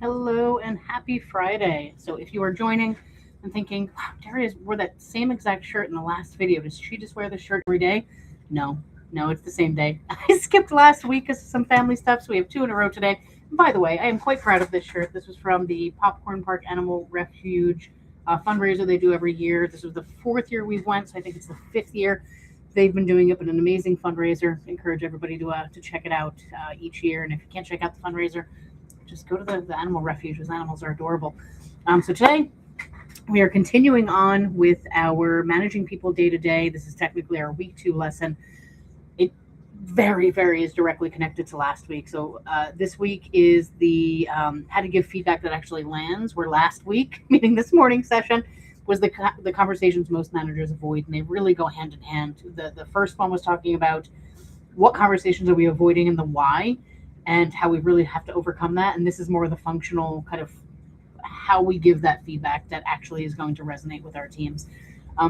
Hello and happy Friday. So if you are joining and thinking, wow, Darius wore that same exact shirt in the last video, does she just wear this shirt every day? No, no, it's the same day. I skipped last week because of some family stuff, so we have two in a row today. And by the way, I am quite proud of this shirt. This was from the Popcorn Park Animal Refuge fundraiser they do every year. This was the fourth year we went, so I think it's the fifth year. They've been doing it, but an amazing fundraiser. Encourage everybody to check it out each year. And if you can't check out the fundraiser, just go to the animal refuge. Those animals are adorable. So today we are continuing on with our managing people day to day. This is technically our week 2 lesson. It very is directly connected to last week. So this week is the how to give feedback that actually lands. Where last week, meaning this morning session, was the conversations most managers avoid, and they really go hand in hand. The first one was talking about what conversations are we avoiding and the why, and how we really have to overcome that. And this is more the functional kind of how we give that feedback that actually is going to resonate with our teams.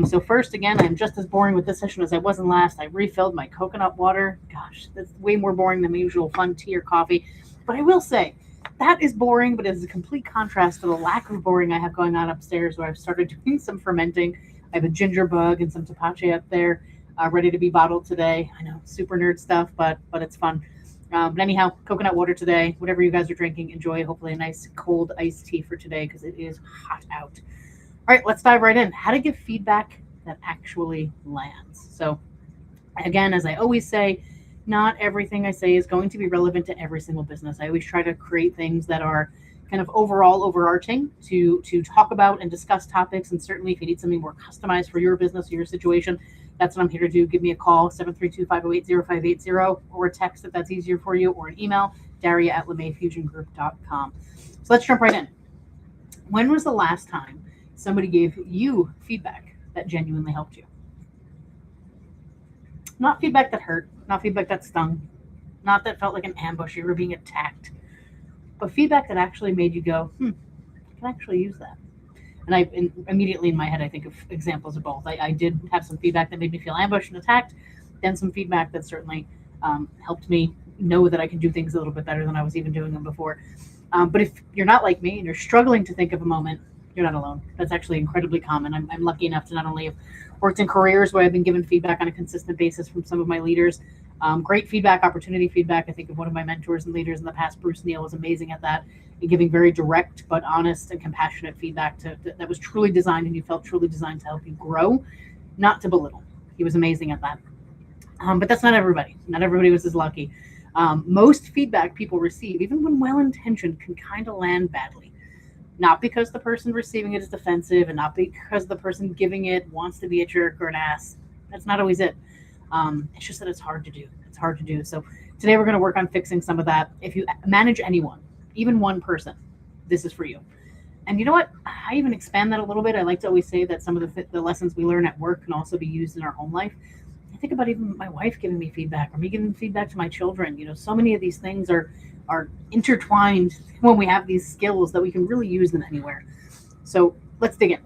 So first, again, I'm just as boring with this session as I was in last. I refilled my coconut water. Gosh, that's way more boring than my usual fun tea or coffee. But I will say, that is boring, but it's a complete contrast to the lack of boring I have going on upstairs, where I've started doing some fermenting. I have a ginger bug and some tapache up there ready to be bottled today. I know, super nerd stuff, but it's fun. But anyhow, coconut water today. Whatever you guys are drinking, enjoy. Hopefully a nice cold iced tea for today because it is hot out. All right, let's dive right in. How to give feedback that actually lands. So again, as I always say, not everything I say is going to be relevant to every single business. I always try to create things that are kind of overall overarching to talk about and discuss topics. And certainly if you need something more customized for your business or your situation, that's what I'm here to do. Give me a call, 732-508-0580, or a text if that's easier for you, or an email, daria@lemayfusiongroup.com. So let's jump right in. When was the last time somebody gave you feedback that genuinely helped you? Not feedback that hurt, not feedback that stung, not that felt like an ambush, you were being attacked, but feedback that actually made you go, I can actually use that. And immediately in my head, I think of examples of both. I did have some feedback that made me feel ambushed and attacked, then some feedback that certainly helped me know that I can do things a little bit better than I was even doing them before. But if you're not like me and you're struggling to think of a moment, you're not alone. That's actually incredibly common. I'm lucky enough to not only have worked in careers where I've been given feedback on a consistent basis from some of my leaders, great feedback, opportunity feedback. I think of one of my mentors and leaders in the past, Bruce Neal, was amazing at that, and giving very direct but honest and compassionate feedback that was truly designed, and you felt truly designed to help you grow, not to belittle. He was amazing at that. But that's not everybody. Not everybody was as lucky. Most feedback people receive, even when well-intentioned, can kind of land badly. Not because the person receiving it is defensive, and not because the person giving it wants to be a jerk or an ass. That's not always it. It's just that it's hard to do. It's hard to do. So today we're going to work on fixing some of that. If you manage anyone, even one person, this is for you. And you know what? I even expand that a little bit. I like to always say that some of the lessons we learn at work can also be used in our home life. I think about even my wife giving me feedback, or me giving feedback to my children. You know, so many of these things are intertwined when we have these skills that we can really use them anywhere. So let's dig in.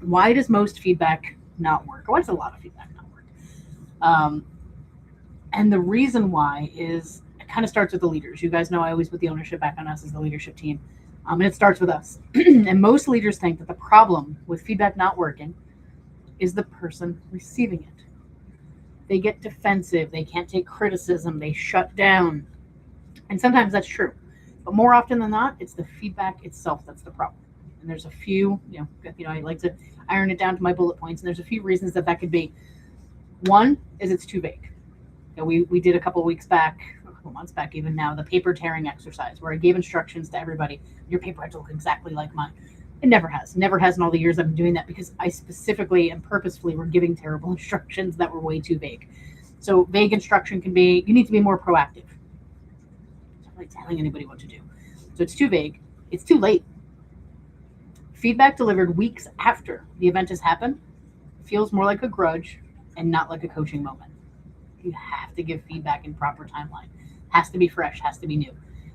Why does most feedback not work? Or why does a lot of feedback not work? And the reason why is it kind of starts with the leaders. You guys know I always put the ownership back on us as the leadership team. And it starts with us. And most leaders think that the problem with feedback not working is the person receiving it. They get defensive. They can't take criticism. They shut down. And sometimes that's true. But more often than not, it's the feedback itself that's the problem. And there's a few, I like to iron it down to my bullet points. And there's a few reasons that could be. One is it's too vague. We did a couple months back even now, the paper tearing exercise, where I gave instructions to everybody. Your paper had to look exactly like mine. It never has in all the years I've been doing that, because I specifically and purposefully were giving terrible instructions that were way too vague. So vague instruction can be, you need to be more proactive. I'm not really telling anybody what to do. So it's too vague. It's too late. Feedback delivered weeks after the event has happened feels more like a grudge and not like a coaching moment. You have to give feedback in proper timeline. Has to be fresh, has to be new.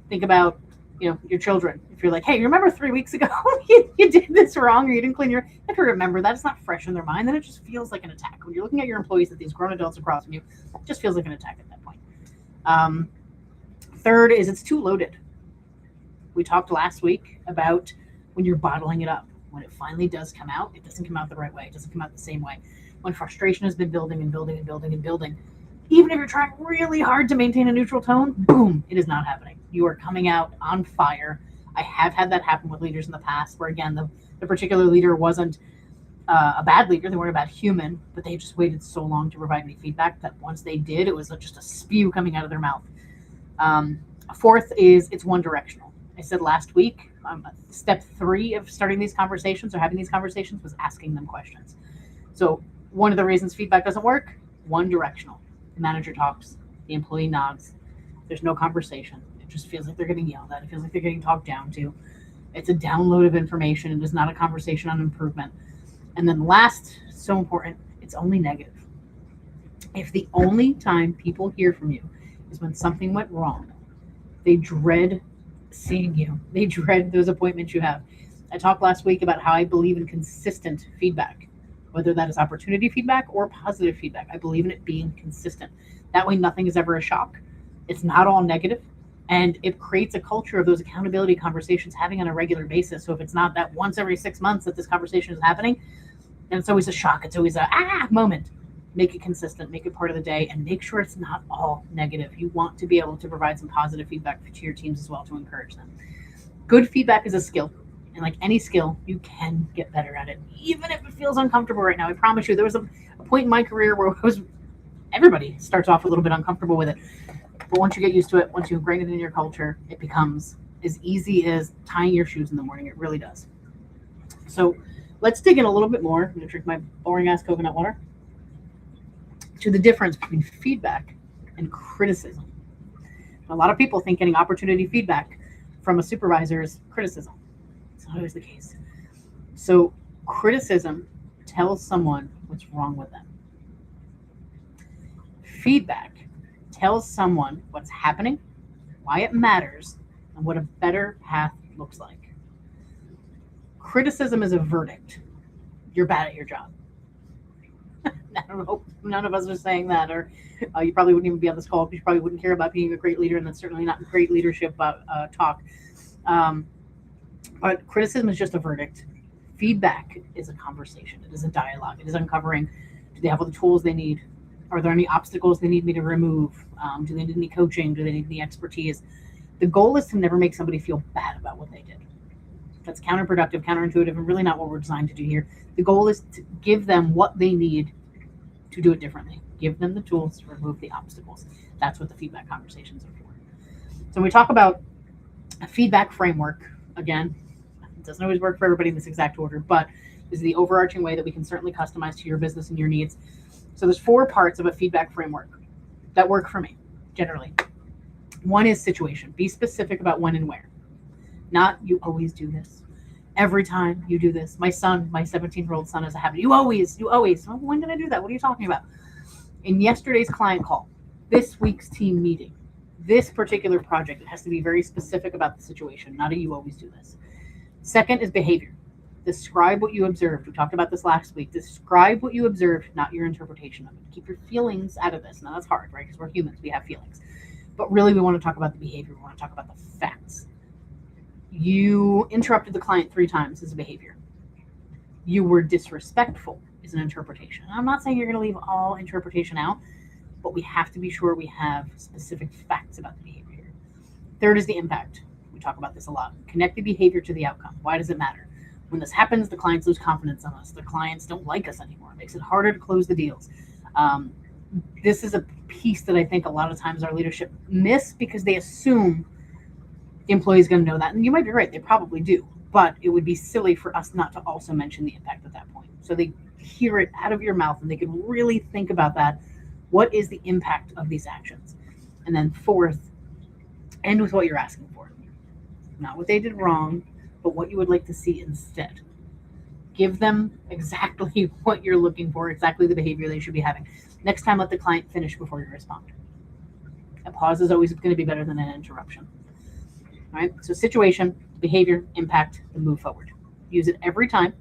Think about, your children. If you're like, hey, remember 3 weeks ago you did this wrong, or you didn't clean you have to remember that. It's not fresh in their mind. Then it just feels like an attack. When you're looking at your employees, at these grown adults across from you, it just feels like an attack at that point. Third is it's too loaded. We talked last week about when you're bottling it up. When it finally does come out, it doesn't come out the right way. It doesn't come out the same way. When frustration has been building and building and building and building, even if you're trying really hard to maintain a neutral tone, boom, it is not happening. You are coming out on fire. I have had that happen with leaders in the past where, again, the particular leader wasn't a bad leader. They weren't a bad human, but they just waited so long to provide me feedback that once they did, it was just a spew coming out of their mouth. Fourth is it's one directional. I said last week, step 3 of starting these conversations or having these conversations was asking them questions. So one of the reasons feedback doesn't work, one directional. The manager talks, the employee nods. There's no conversation. It just feels like they're getting yelled at. It feels like they're getting talked down to. It's a download of information. It is not a conversation on improvement. And then last, so important, it's only negative. If the only time people hear from you is when something went wrong, they dread seeing you. They dread those appointments you have. I talked last week about how I believe in consistent feedback, whether that is opportunity feedback or positive feedback. I believe in it being consistent. That way nothing is ever a shock. It's not all negative. And it creates a culture of those accountability conversations having on a regular basis. So if it's not that once every 6 months that this conversation is happening, then it's always a shock. It's always a moment. Make it consistent, make it part of the day, and make sure it's not all negative. You want to be able to provide some positive feedback to your teams as well to encourage them. Good feedback is a skill. And like any skill, you can get better at it, even if it feels uncomfortable right now. I promise you, there was a point in my career where everybody starts off a little bit uncomfortable with it. But once you get used to it, once you ingrain it in your culture, it becomes as easy as tying your shoes in the morning. It really does. So let's dig in a little bit more. I'm going to drink my boring ass coconut water. To the difference between feedback and criticism. A lot of people think getting opportunity feedback from a supervisor is criticism. It's not always the case. So criticism tells someone what's wrong with them. Feedback tells someone what's happening, why it matters, and what a better path looks like. Criticism is a verdict. You're bad at your job. I hope none of us are saying that, or you probably wouldn't even be on this call because you probably wouldn't care about being a great leader, and that's certainly not great leadership talk. But criticism is just a verdict. Feedback is a conversation. It is a dialogue. It is uncovering, do they have all the tools they need? Are there any obstacles they need me to remove? Do they need any coaching? Do they need any expertise? The goal is to never make somebody feel bad about what they did. That's counterproductive, counterintuitive, and really not what we're designed to do here. The goal is to give them what they need to do it differently. Give them the tools to remove the obstacles. That's what the feedback conversations are for. So when we talk about a feedback framework, again, it doesn't always work for everybody in this exact order, but this is the overarching way that we can certainly customize to your business and your needs. So there's 4 parts of a feedback framework that work for me, generally. One is situation. Be specific about when and where. Not you always do this. Every time you do this. My 17-year-old son has a habit. You always. Oh, when did I do that? What are you talking about? In yesterday's client call, this week's team meeting, this particular project, it has to be very specific about the situation, not a you always do this. Second is behavior. Describe what you observed. We talked about this last week. Describe what you observed, not your interpretation of it. Keep your feelings out of this. Now that's hard, right? Because we're humans. We have feelings. But really, we want to talk about the behavior. We want to talk about the facts. You interrupted the client 3 times is a behavior. You were disrespectful is an interpretation. And I'm not saying you're going to leave all interpretation out, but we have to be sure we have specific facts about the behavior. Third is the impact. We talk about this a lot. Connect the behavior to the outcome. Why does it matter? When this happens, the clients lose confidence in us. The clients don't like us anymore. It makes it harder to close the deals. This is a piece that I think a lot of times our leadership miss because they assume the employee is going to know that. And you might be right. They probably do. But it would be silly for us not to also mention the impact at that point. So they hear it out of your mouth and they can really think about that. What is the impact of these actions? And then fourth, end with what you're asking for. Not what they did wrong, but what you would like to see instead. Give them exactly what you're looking for, exactly the behavior they should be having. Next time, let the client finish before you respond. A pause is always going to be better than an interruption. All right, so situation, behavior, impact, and move forward. Use it every time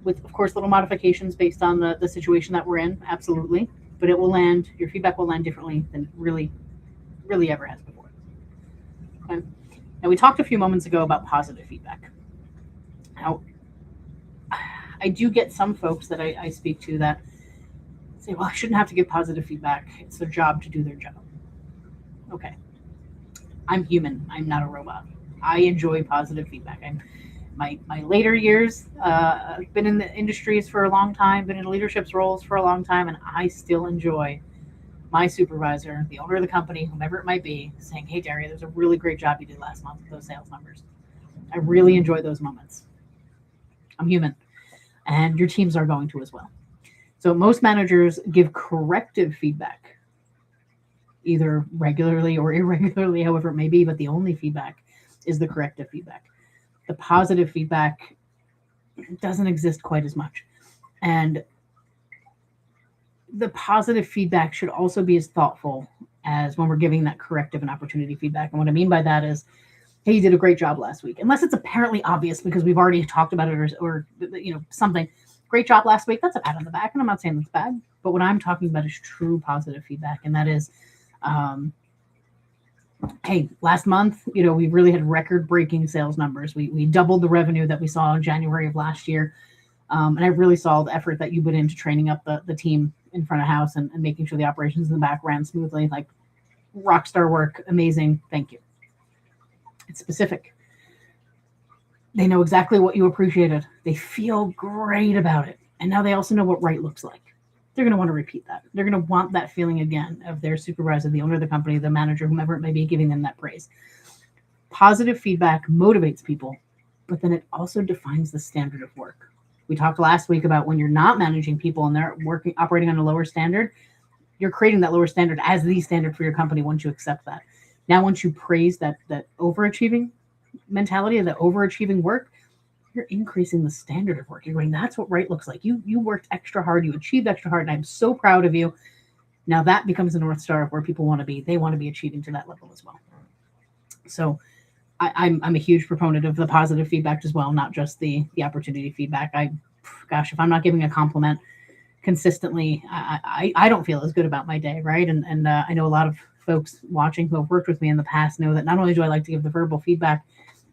with, of course, little modifications based on the situation that we're in, absolutely. But it will land, your feedback will land differently than really ever has before. Okay? Now, we talked a few moments ago about positive feedback. Now, I do get some folks that I speak to that say, well, I shouldn't have to give positive feedback. It's their job to do their job. Okay. I'm human. I'm not a robot. I enjoy positive feedback. My later years, I've been in the industries for a long time, been in leadership roles for a long time, and I still enjoy my supervisor, the owner of the company, whomever it might be, saying, hey, Daria, there's a really great job you did last month with those sales numbers. I really enjoy those moments. I'm human, and your teams are going to as well. So most managers give corrective feedback, either regularly or irregularly, however it may be, but the only feedback is the corrective feedback. The positive feedback doesn't exist quite as much. And the positive feedback should also be as thoughtful as when we're giving that corrective and opportunity feedback. And what I mean by that is, hey, you did a great job last week. Unless it's apparently obvious because we've already talked about it or something. Great job last week. That's a pat on the back. And I'm not saying that's bad. But what I'm talking about is true positive feedback. And that is, hey, last month, we really had record-breaking sales numbers. We doubled the revenue that we saw in January of last year. And I really saw the effort that you put into training up the team in front of house and making sure the operations in the back ran smoothly. Like, rock star work. Amazing. Thank you. It's specific. They know exactly what you appreciated. They feel great about it. And now they also know what right looks like. They're going to want to repeat that. They're going to want that feeling again of their supervisor, the owner of the company, the manager, whomever it may be, giving them that praise. Positive feedback motivates people, but then it also defines the standard of work. We talked last week about when you're not managing people and they're operating on a lower standard, you're creating that lower standard as the standard for your company once you accept that. Now, once you praise that overachieving mentality of the overachieving work, you're increasing the standard of work. You're going, that's what right looks like. You worked extra hard. You achieved extra hard. And I'm so proud of you. Now that becomes the North Star of where people want to be. They want to be achieving to that level as well. So I'm a huge proponent of the positive feedback as well, not just the opportunity feedback. If I'm not giving a compliment consistently, I don't feel as good about my day, right? And I know a lot of folks watching who have worked with me in the past know that not only do I like to give the verbal feedback,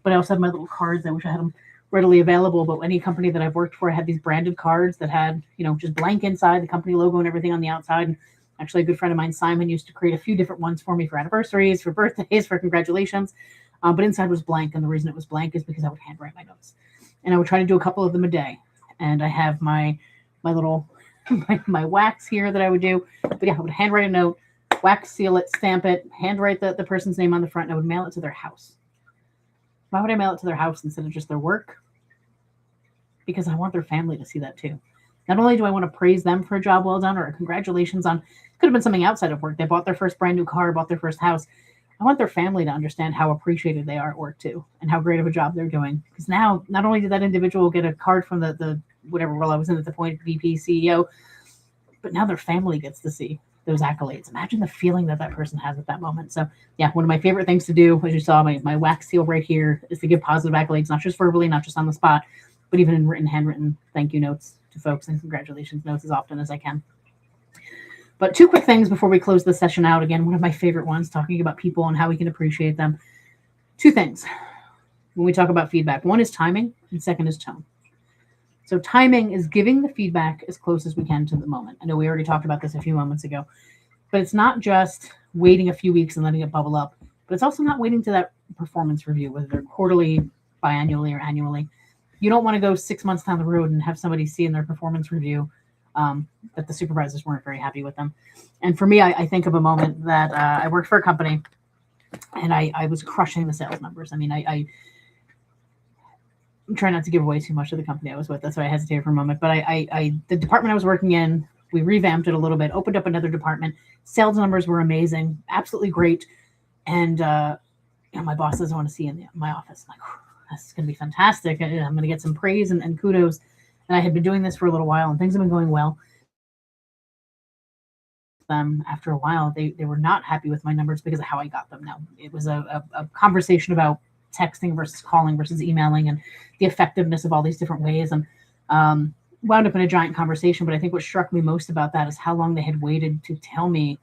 but I also have my little cards. I wish I had them readily available, but any company that I've worked for, I had these branded cards that had, just blank inside, the company logo and everything on the outside. And actually, a good friend of mine, Simon, used to create a few different ones for me for anniversaries, for birthdays, for congratulations. But inside was blank. And the reason it was blank is because I would handwrite my notes. And I would try to do a couple of them a day. And I have my little, my wax here that I would do. But yeah, I would handwrite a note, wax seal it, stamp it, handwrite the person's name on the front, and I would mail it to their house. Why would I mail it to their house instead of just their work? Because I want their family to see that too. Not only do I want to praise them for a job well done or a congratulations on, could have been something outside of work. They bought their first brand new car, bought their first house. I want their family to understand how appreciated they are at work too, and how great of a job they're doing. Because now, not only did that individual get a card from the whatever role I was in at the point, VP, CEO, but now their family gets to see those accolades. Imagine the feeling that person has at that moment. So yeah, one of my favorite things to do, as you saw, my wax seal right here, is to give positive accolades, not just verbally, not just on the spot, but even in handwritten thank you notes to folks and congratulations notes as often as I can. But two quick things before we close the session out. Again, one of my favorite ones, talking about people and how we can appreciate them. Two things when we talk about feedback. One is timing, and second is tone. So timing is giving the feedback as close as we can to the moment. I know we already talked about this a few moments ago, but it's not just waiting a few weeks and letting it bubble up, but it's also not waiting to that performance review, whether they're quarterly, biannually, or annually. You don't want to go 6 months down the road and have somebody see in their performance review that the supervisors weren't very happy with them. And for me, I think of a moment that I worked for a company and I was crushing the sales numbers. I mean, I'm trying not to give away too much of the company I was with. That's why I hesitated for a moment. But the department I was working in, we revamped it a little bit, opened up another department. Sales numbers were amazing, absolutely great. And my boss doesn't want to see in my office. I'm like, this is going to be fantastic. I'm going to get some praise and kudos. And I had been doing this for a little while, and things have been going well. After a while, they were not happy with my numbers because of how I got them. Now, it was a conversation about texting versus calling versus emailing and the effectiveness of all these different ways, and wound up in a giant conversation. But I think what struck me most about that is how long they had waited to tell me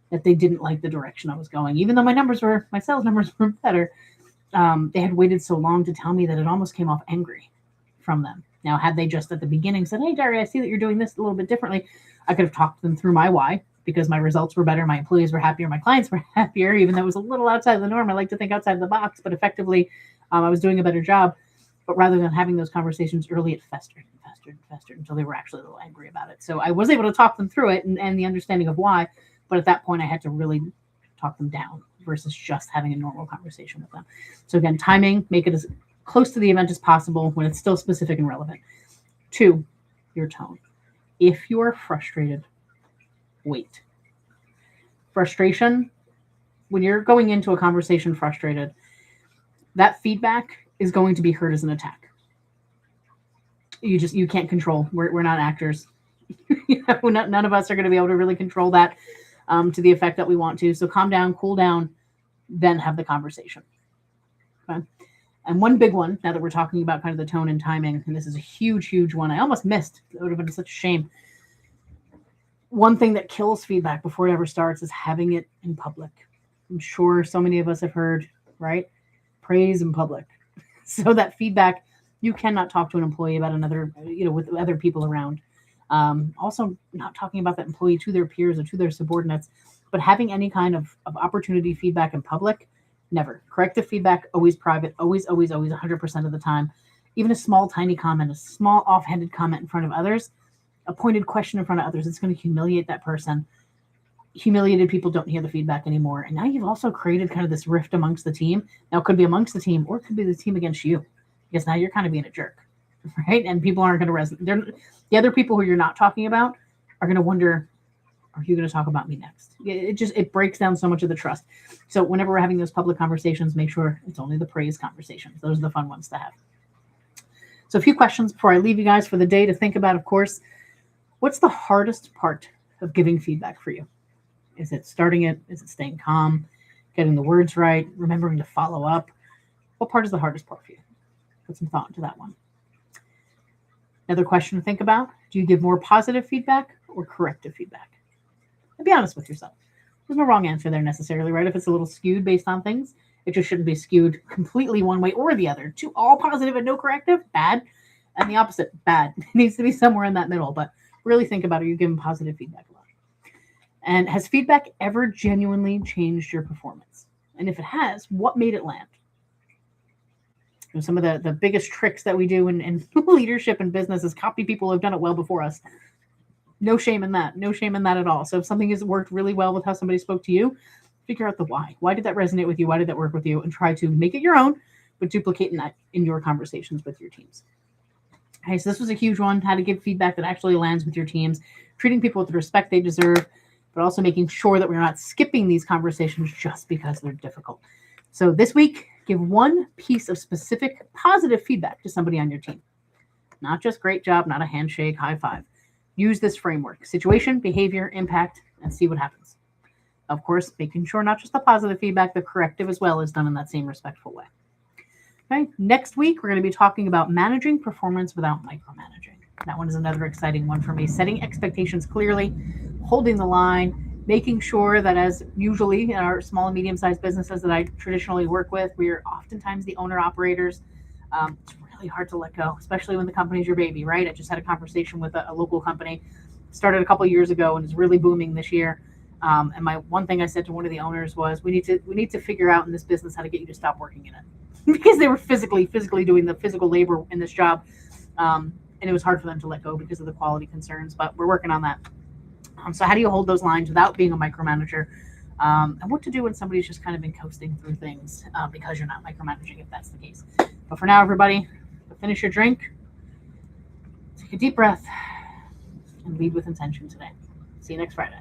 that they didn't like the direction I was going. Even though my sales numbers were better, they had waited so long to tell me that it almost came off angry from them. Now, had they just at the beginning said, "Hey, Dari, I see that you're doing this a little bit differently," I could have talked them through my why, because my results were better, my employees were happier, my clients were happier, even though it was a little outside of the norm. I like to think outside the box, but effectively, I was doing a better job. But rather than having those conversations early, it festered and festered and festered until they were actually a little angry about it. So I was able to talk them through it and the understanding of why. But at that point, I had to really talk them down versus just having a normal conversation with them. So again, timing, make it as close to the event as possible when it's still specific and relevant. 2, your tone. If you're frustrated, wait. Frustration, when you're going into a conversation frustrated, that feedback is going to be heard as an attack. You can't control. We're not actors. None of us are going to be able to really control that to the effect that we want to. So calm down, cool down, then have the conversation. Okay. And one big one, now that we're talking about kind of the tone and timing, and this is a huge, huge one. I almost missed. It would have been such a shame. One thing that kills feedback before it ever starts is having it in public. I'm sure so many of us have heard, right? Praise in public. So that feedback, you cannot talk to an employee about another, with other people around. Also, not talking about that employee to their peers or to their subordinates, but having any kind of opportunity feedback in public, never. Corrective feedback, always private, always, 100% of the time. Even a small, tiny comment, a small, offhanded comment in front of others, a pointed question in front of others, it's going to humiliate that person. Humiliated people don't hear the feedback anymore. And now you've also created kind of this rift amongst the team. Now it could be amongst the team or it could be the team against you, because now you're kind of being a jerk, right? And people aren't going to resonate. The other people who you're not talking about are going to wonder, are you going to talk about me next? It breaks down so much of the trust. So whenever we're having those public conversations, make sure it's only the praise conversations. Those are the fun ones to have. So a few questions before I leave you guys for the day to think about, of course. What's the hardest part of giving feedback for you? Is it starting it? Is it staying calm? Getting the words right? Remembering to follow up? What part is the hardest part for you? Put some thought into that one. Another question to think about. Do you give more positive feedback or corrective feedback? And be honest with yourself. There's no wrong answer there necessarily, right? If it's a little skewed based on things, it just shouldn't be skewed completely one way or the other. To all positive and no corrective, bad. And the opposite, bad. It needs to be somewhere in that middle. But really think about, are you giving positive feedback a lot? And has feedback ever genuinely changed your performance? And if it has, what made it land? Some of the biggest tricks that we do in leadership and business is copy people who have done it well before us. No shame in that. No shame in that at all. So if something has worked really well with how somebody spoke to you, figure out the why. Why did that resonate with you? Why did that work with you? And try to make it your own, but duplicating that in your conversations with your teams. Okay, so this was a huge one, how to give feedback that actually lands with your teams, treating people with the respect they deserve, but also making sure that we're not skipping these conversations just because they're difficult. So this week, give one piece of specific positive feedback to somebody on your team. Not just great job, not a handshake, high five. Use this framework: situation, behavior, impact, and see what happens. Of course, making sure not just the positive feedback, the corrective as well is done in that same respectful way. Okay. Next week, we're going to be talking about managing performance without micromanaging. That one is another exciting one for me. Setting expectations clearly, holding the line, making sure that, as usually in our small and medium-sized businesses that I traditionally work with, we are oftentimes the owner-operators. It's really hard to let go, especially when the company's your baby, right? I just had a conversation with a local company, started a couple of years ago and is really booming this year. And my one thing I said to one of the owners was, we need to figure out in this business how to get you to stop working in it. Because they were physically doing the physical labor in this job. And it was hard for them to let go because of the quality concerns, but we're working on that. So how do you hold those lines without being a micromanager? And what to do when somebody's just kind of been coasting through things because you're not micromanaging, if that's the case. But for now, everybody, finish your drink, take a deep breath, and lead with intention today. See you next Friday.